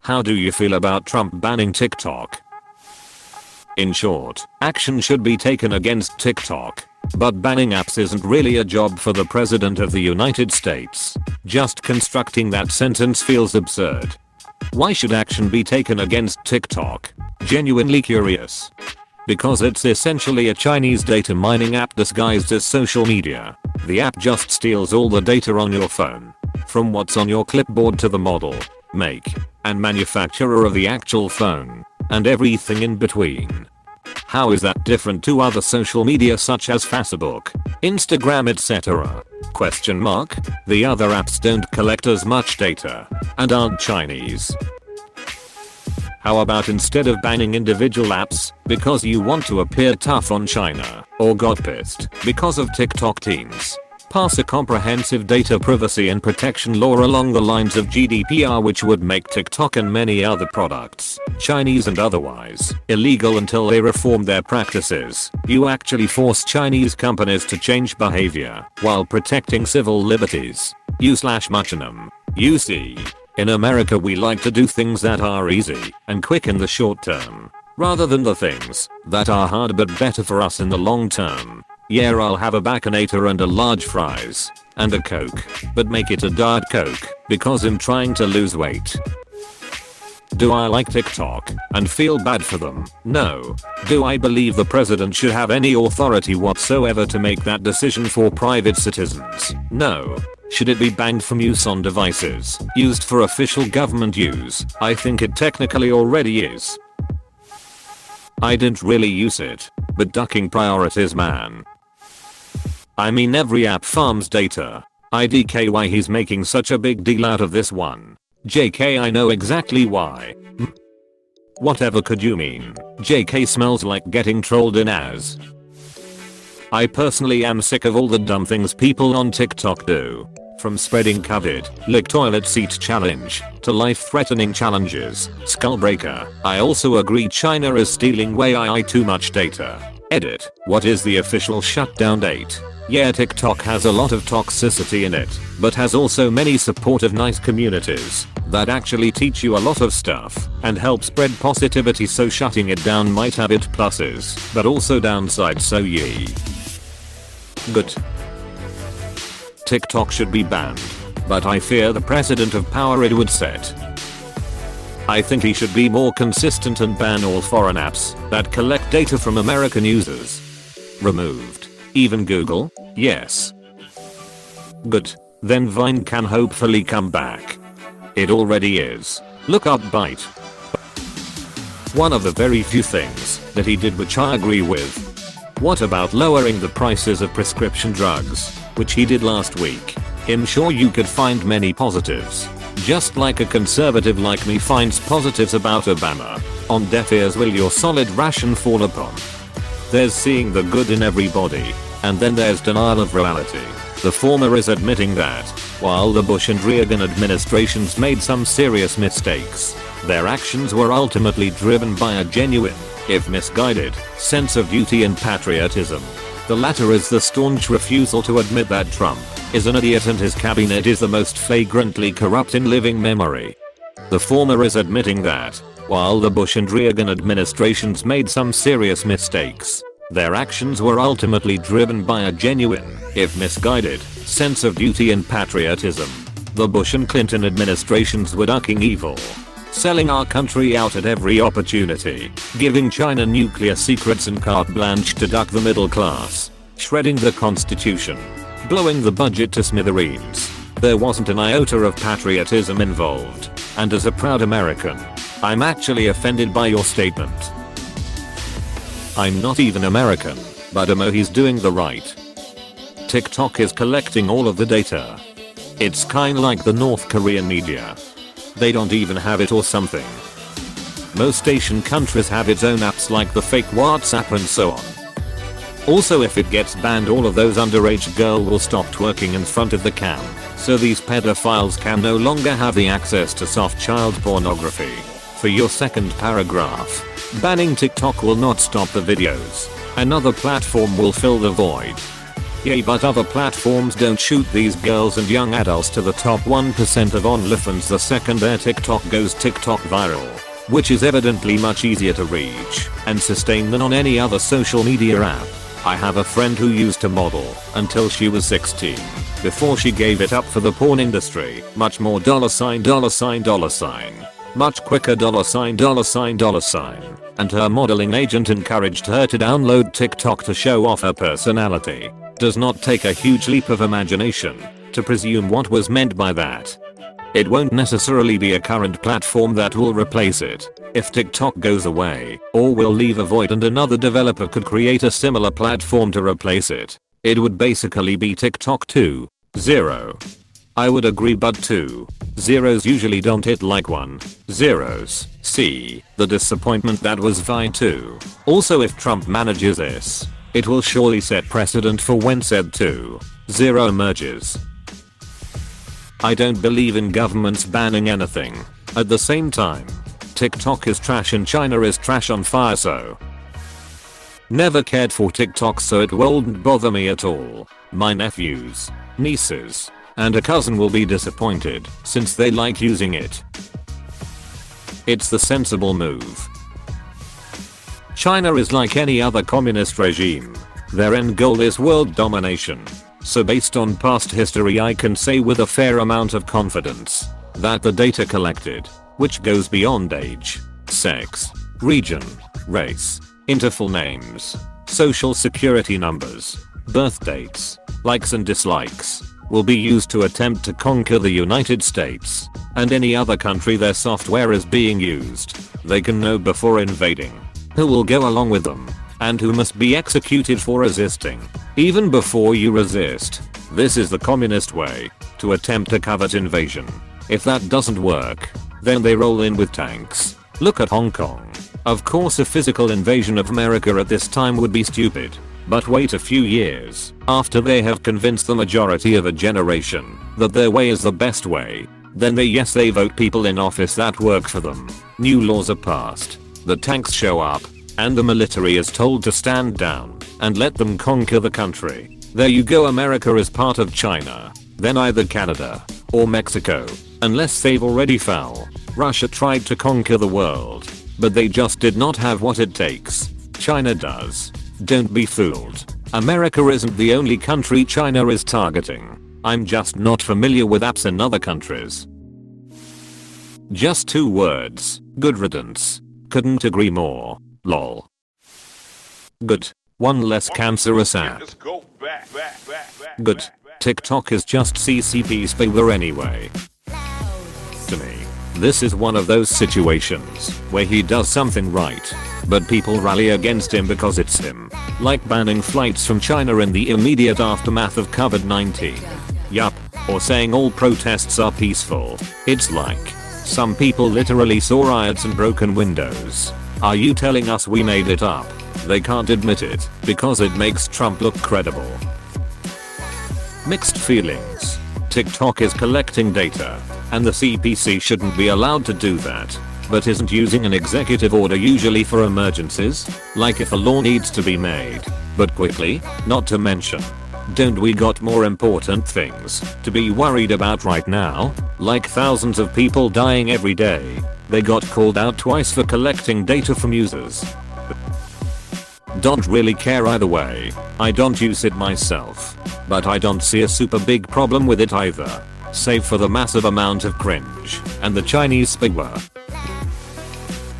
How do you feel about Trump banning TikTok? In short, action should be taken against TikTok. But banning apps isn't really a job for the President of the United States. Just constructing that sentence feels absurd. Why should action be taken against TikTok? Genuinely curious. Because it's essentially a Chinese data mining app disguised as social media. The app just steals all the data on your phone. From what's on your clipboard to the model, make, and manufacturer of the actual phone, and everything in between. How is that different to other social media such as Facebook, Instagram, etc? Question mark. The other apps don't collect as much data and aren't Chinese. How about instead of banning individual apps because you want to appear tough on China or got pissed because of TikTok teens, pass a comprehensive data privacy and protection law along the lines of GDPR, which would make TikTok and many other products, Chinese and otherwise, illegal until they reform their practices. You actually force Chinese companies to change behavior while protecting civil liberties. You/Muchinum. You see, in America we like to do things that are easy and quick in the short term, rather than the things that are hard but better for us in the long term. Yeah, I'll have a Baconator and a large fries and a Coke, but make it a Diet Coke because I'm trying to lose weight. Do I like TikTok and feel bad for them? No. Do I believe the president should have any authority whatsoever to make that decision for private citizens? No. Should it be banned from use on devices used for official government use? I think it technically already is. I didn't really use it, but ducking priorities, man. I mean, every app farms data. IDK, why he's making such a big deal out of this one. JK, I know exactly why. Whatever could you mean? JK smells like getting trolled in as. I personally am sick of all the dumb things people on TikTok do. From spreading COVID, lick toilet seat challenge, to life-threatening challenges, Skullbreaker. I also agree China is stealing way too much data. Edit. What is the official shutdown date? Yeah, TikTok has a lot of toxicity in it, but has also many supportive nice communities that actually teach you a lot of stuff and help spread positivity, so shutting it down might have its pluses, but also downsides, so yee. Good. TikTok should be banned, but I fear the precedent of power it would set. I think he should be more consistent and ban all foreign apps that collect data from American users. Removed. Even Google? Yes. Good. Then Vine can hopefully come back. It already is. Look up Byte. One of the very few things that he did which I agree with. What about lowering the prices of prescription drugs, which he did last week? I'm sure you could find many positives. Just like a conservative like me finds positives about Obama. On deaf ears will your solid ration fall upon. There's seeing the good in everybody, and then there's denial of reality. The former is admitting that, while the Bush and Reagan administrations made some serious mistakes, their actions were ultimately driven by a genuine, if misguided, sense of duty and patriotism. The latter is the staunch refusal to admit that Trump is an idiot and his cabinet is the most flagrantly corrupt in living memory. The former is admitting that, while the Bush and Reagan administrations made some serious mistakes, their actions were ultimately driven by a genuine, if misguided, sense of duty and patriotism. The Bush and Clinton administrations were ducking evil, selling our country out at every opportunity, giving China nuclear secrets and carte blanche to duck the middle class, shredding the Constitution, blowing the budget to smithereens. There wasn't an iota of patriotism involved, and as a proud American, I'm actually offended by your statement. I'm not even American, but he's doing the right. TikTok is collecting all of the data. It's kinda like the North Korean media. They don't even have it or something. Most Asian countries have its own apps like the fake WhatsApp and so on. Also, if it gets banned, all of those underage girls will stop twerking in front of the cam, so these pedophiles can no longer have the access to soft child pornography. For your second paragraph, banning TikTok will not stop the videos. Another platform will fill the void. Yay, but other platforms don't shoot these girls and young adults to the top 1% of OnlyFans the second their TikTok goes TikTok viral, which is evidently much easier to reach and sustain than on any other social media app. I have a friend who used to model until she was 16 before she gave it up for the porn industry. Much more $$, much quicker $$, and her modeling agent encouraged her to download TikTok to show off her personality. Does not take a huge leap of imagination to presume what was meant by that. It won't necessarily be a current platform that will replace it. If TikTok goes away, or will leave a void and another developer could create a similar platform to replace it, it would basically be TikTok 2.0. I would agree, but 2.0s usually don't hit like 1.0s. See the disappointment that was Vine 2. Also, if Trump manages this, it will surely set precedent for when said 2.0 emerges. I don't believe in governments banning anything. At the same time, TikTok is trash and China is trash on fire, so never cared for TikTok, so it won't bother me at all. My nephews, nieces, and a cousin will be disappointed since they like using it. It's the sensible move. China is like any other communist regime. Their end goal is world domination. So based on past history, I can say with a fair amount of confidence that the data collected, which goes beyond age, sex, region, race, into full names, social security numbers, birth dates, likes and dislikes, will be used to attempt to conquer the United States and any other country their software is being used. They can know before invading who will go along with them and who must be executed for resisting. Even before you resist, this is the communist way to attempt a covert invasion. If that doesn't work, then they roll in with tanks. Look at Hong Kong. Of course, a physical invasion of America at this time would be stupid. But wait a few years, after they have convinced the majority of a generation that their way is the best way, then they vote people in office that work for them. New laws are passed, the tanks show up, and the military is told to stand down and let them conquer the country. There you go, America is part of China, then either Canada or Mexico, unless they've already fell. Russia tried to conquer the world, but they just did not have what it takes. China does. Don't be fooled. America isn't the only country China is targeting. I'm just not familiar with apps in other countries. Just 2 words. Good riddance. Couldn't agree more. Lol. Good. One less cancerous app. Good. TikTok is just CCP spyware anyway. To me, this is one of those situations where he does something right, but people rally against him because it's him. Like banning flights from China in the immediate aftermath of COVID-19. Yup. Or saying all protests are peaceful. It's like some people literally saw riots and broken windows. Are you telling us we made it up? They can't admit it because it makes Trump look credible. Mixed feelings. TikTok is collecting data, and the CPC shouldn't be allowed to do that, but isn't using an executive order usually for emergencies, like if a law needs to be made, but quickly? Not to mention, don't we got more important things to be worried about right now? Like thousands of people dying every day. They got called out twice for collecting data from users. Don't really care either way. I don't use it myself, but I don't see a super big problem with it either, save for the massive amount of cringe and the Chinese spyware.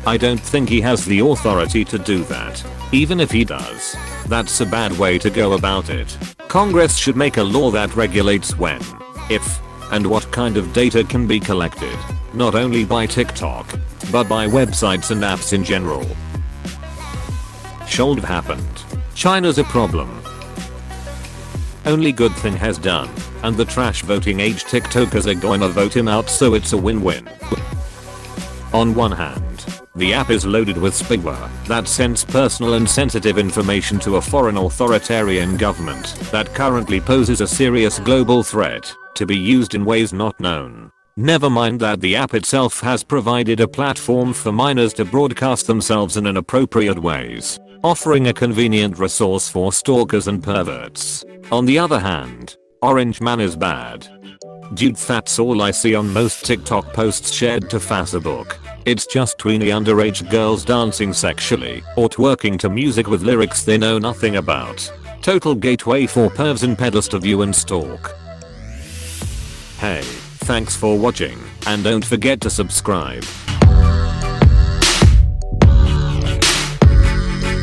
I don't think he has the authority to do that. Even if he does, that's a bad way to go about it. Congress should make a law that regulates when, if, and what kind of data can be collected, not only by TikTok, but by websites and apps in general. Should have happened. China's a problem. Only good thing has done, and the trash voting age TikTokers are gonna vote him out, so it's a win-win. On one hand, the app is loaded with spyware that sends personal and sensitive information to a foreign authoritarian government that currently poses a serious global threat to be used in ways not known. Never mind that the app itself has provided a platform for minors to broadcast themselves in inappropriate ways. offering a convenient resource for stalkers and perverts. On the other hand, Orange Man is bad. Dude, that's all I see on most TikTok posts shared to Facebook. It's just tweeny underage girls dancing sexually or twerking to music with lyrics they know nothing about. Total gateway for pervs and pedos to view and stalk. Hey, thanks for watching, and don't forget to subscribe.